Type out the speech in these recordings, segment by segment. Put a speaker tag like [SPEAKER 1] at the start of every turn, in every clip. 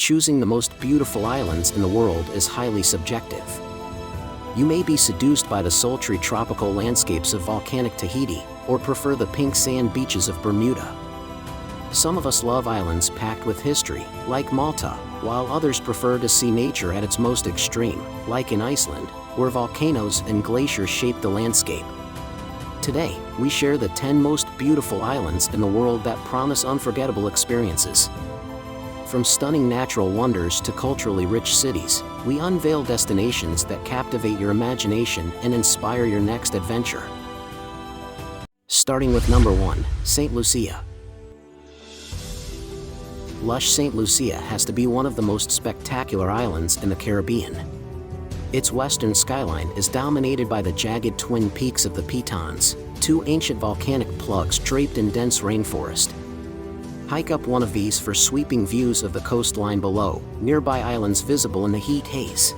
[SPEAKER 1] choosing the most beautiful islands in the world is highly subjective. You may be seduced by the sultry tropical landscapes of volcanic Tahiti, or prefer the pink sand beaches of Bermuda. Some of us love islands packed with history, like Malta, while others prefer to see nature at its most extreme, like in Iceland, where volcanoes and glaciers shape the landscape. Today, we share the 10 most beautiful islands in the world that promise unforgettable experiences. From stunning natural wonders to culturally rich cities, we unveil destinations that captivate your imagination and inspire your next adventure. Starting with number 1, St. Lucia. Lush St. Lucia has to be one of the most spectacular islands in the Caribbean. Its western skyline is dominated by the jagged twin peaks of the Pitons, 2 ancient volcanic plugs draped in dense rainforest. Hike up one of these for sweeping views of the coastline below, nearby islands visible in the heat haze.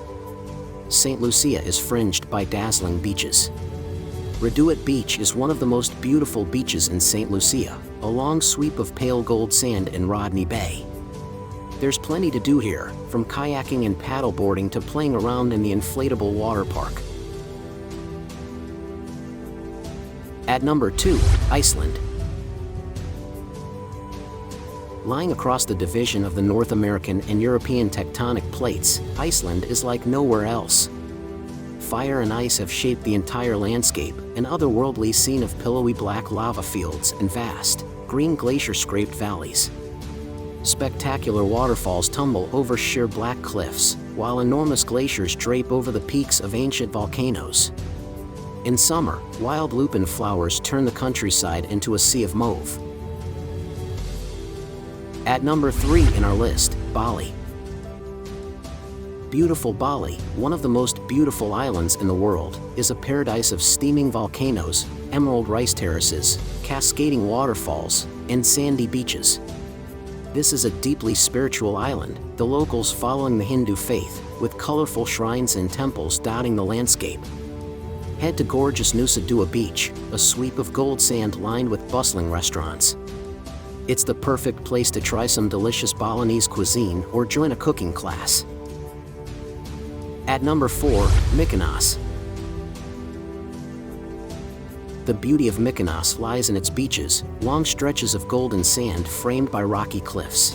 [SPEAKER 1] St. Lucia is fringed by dazzling beaches. Reduit Beach is one of the most beautiful beaches in St. Lucia, a long sweep of pale gold sand in Rodney Bay. There's plenty to do here, from kayaking and paddleboarding to playing around in the inflatable water park. At number 2, Iceland. Lying across the division of the North American and European tectonic plates, Iceland is like nowhere else. Fire and ice have shaped the entire landscape, an otherworldly scene of pillowy black lava fields and vast, green glacier-scraped valleys. Spectacular waterfalls tumble over sheer black cliffs, while enormous glaciers drape over the peaks of ancient volcanoes. In summer, wild lupin flowers turn the countryside into a sea of mauve. At number 3 in our list, Bali. Beautiful Bali, one of the most beautiful islands in the world, is a paradise of steaming volcanoes, emerald rice terraces, cascading waterfalls, and sandy beaches. This is a deeply spiritual island, the locals following the Hindu faith, with colorful shrines and temples dotting the landscape. Head to gorgeous Nusa Dua Beach, a sweep of gold sand lined with bustling restaurants. It's the perfect place to try some delicious Balinese cuisine or join a cooking class. At number 4, Mykonos. The beauty of Mykonos lies in its beaches, long stretches of golden sand framed by rocky cliffs.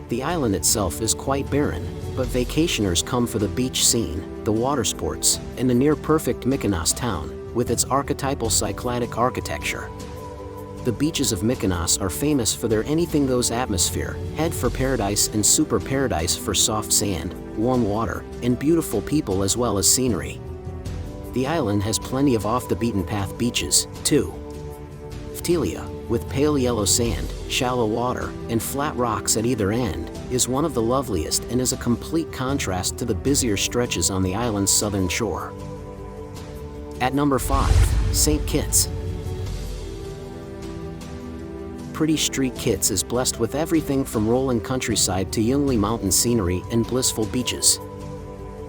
[SPEAKER 1] The island itself is quite barren, but vacationers come for the beach scene, the water sports, and the near-perfect Mykonos town, with its archetypal Cycladic architecture. The beaches of Mykonos are famous for their anything-goes atmosphere, head for paradise and super paradise for soft sand, warm water, and beautiful people as well as scenery. The island has plenty of off-the-beaten-path beaches, too. Phtilia, with pale yellow sand, shallow water, and flat rocks at either end, is one of the loveliest and is a complete contrast to the busier stretches on the island's southern shore. At number 5, St. Kitts. Pretty Street Kitts is blessed with everything from rolling countryside to Yungli mountain scenery and blissful beaches.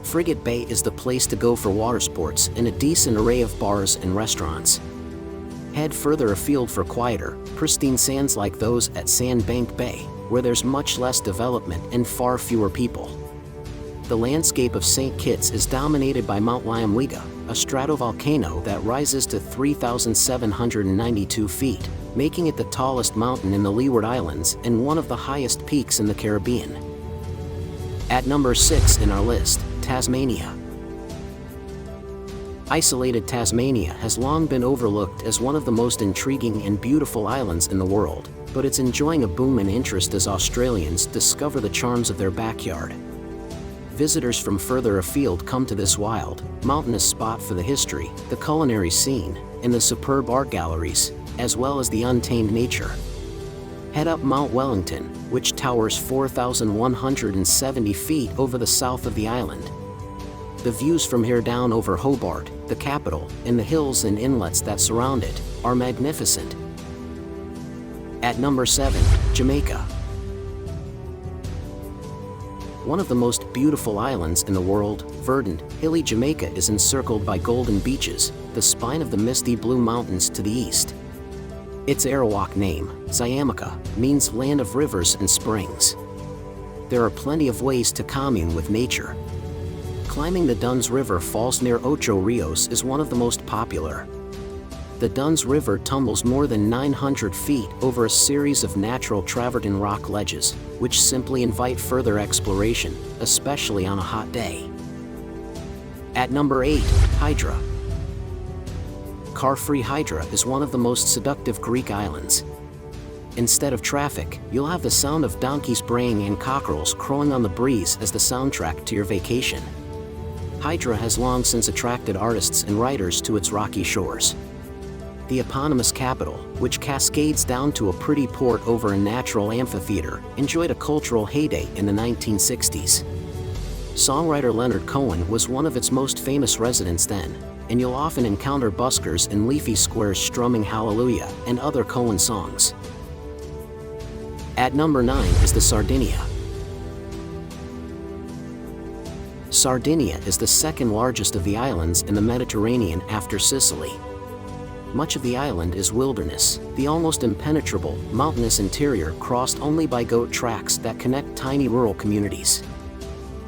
[SPEAKER 1] Frigate Bay is the place to go for water sports and a decent array of bars and restaurants. Head further afield for quieter, pristine sands like those at Sandbank Bay, where there's much less development and far fewer people. The landscape of St. Kitts is dominated by Mount Liability, a stratovolcano that rises to 3,792 feet, making it the tallest mountain in the Leeward Islands and one of the highest peaks in the Caribbean. At number 6 in our list, Tasmania. Isolated Tasmania has long been overlooked as one of the most intriguing and beautiful islands in the world, but it's enjoying a boom in interest as Australians discover the charms of their backyard. Visitors from further afield come to this wild, mountainous spot for the history, the culinary scene, and the superb art galleries, as well as the untamed nature. Head up Mount Wellington, which towers 4,170 feet over the south of the island. The views from here down over Hobart, the capital, and the hills and inlets that surround it, are magnificent. At number 7, Jamaica. One of the most beautiful islands in the world, verdant, hilly Jamaica is encircled by golden beaches, the spine of the misty blue mountains to the east. Its Arawak name, Xiamaca, means land of rivers and springs. there are plenty of ways to commune with nature. Climbing the Duns River Falls near Ocho Rios is one of the most popular. The Duns River tumbles more than 900 feet over a series of natural travertine rock ledges, which simply invite further exploration, especially on a hot day. At number 8, Hydra. Car-free Hydra is one of the most seductive Greek islands. Instead of traffic, you'll have the sound of donkeys braying and cockerels crowing on the breeze as the soundtrack to your vacation. Hydra has long since attracted artists and writers to its rocky shores. The eponymous capital, which cascades down to a pretty port over a natural amphitheater, enjoyed a cultural heyday in the 1960s. Songwriter Leonard Cohen was one of its most famous residents then, and you'll often encounter buskers in leafy squares strumming Hallelujah and other Cohen songs. At number 9 is the Sardinia. Sardinia is the second largest of the islands in the Mediterranean after Sicily. Much of the island is wilderness, the almost impenetrable, mountainous interior crossed only by goat tracks that connect tiny rural communities.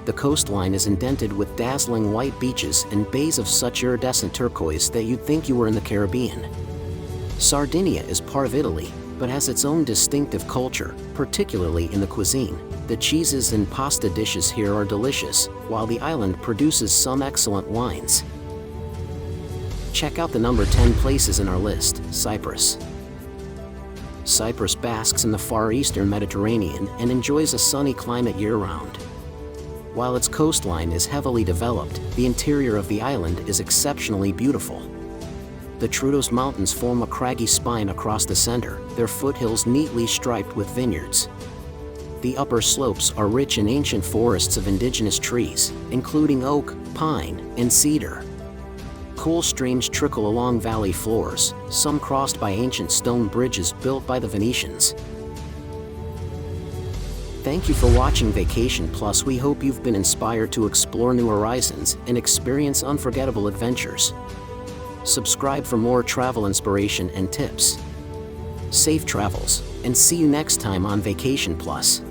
[SPEAKER 1] The coastline is indented with dazzling white beaches and bays of such iridescent turquoise that you'd think you were in the Caribbean. Sardinia is part of Italy, but has its own distinctive culture, particularly in the cuisine. The cheeses and pasta dishes here are delicious, while the island produces some excellent wines. Check out the number 10 places in our list, Cyprus. Cyprus basks in the far eastern Mediterranean and enjoys a sunny climate year-round. While its coastline is heavily developed, the interior of the island is exceptionally beautiful. The Troodos Mountains form a craggy spine across the center, their foothills neatly striped with vineyards. The upper slopes are rich in ancient forests of indigenous trees, including oak, pine, and cedar. Cool streams trickle along valley floors, some crossed by ancient stone bridges built by the Venetians. Thank you for watching Vacation Plus. We hope you've been inspired to explore new horizons and experience unforgettable adventures. Subscribe for more travel inspiration and tips. Safe travels, and see you next time on Vacation Plus.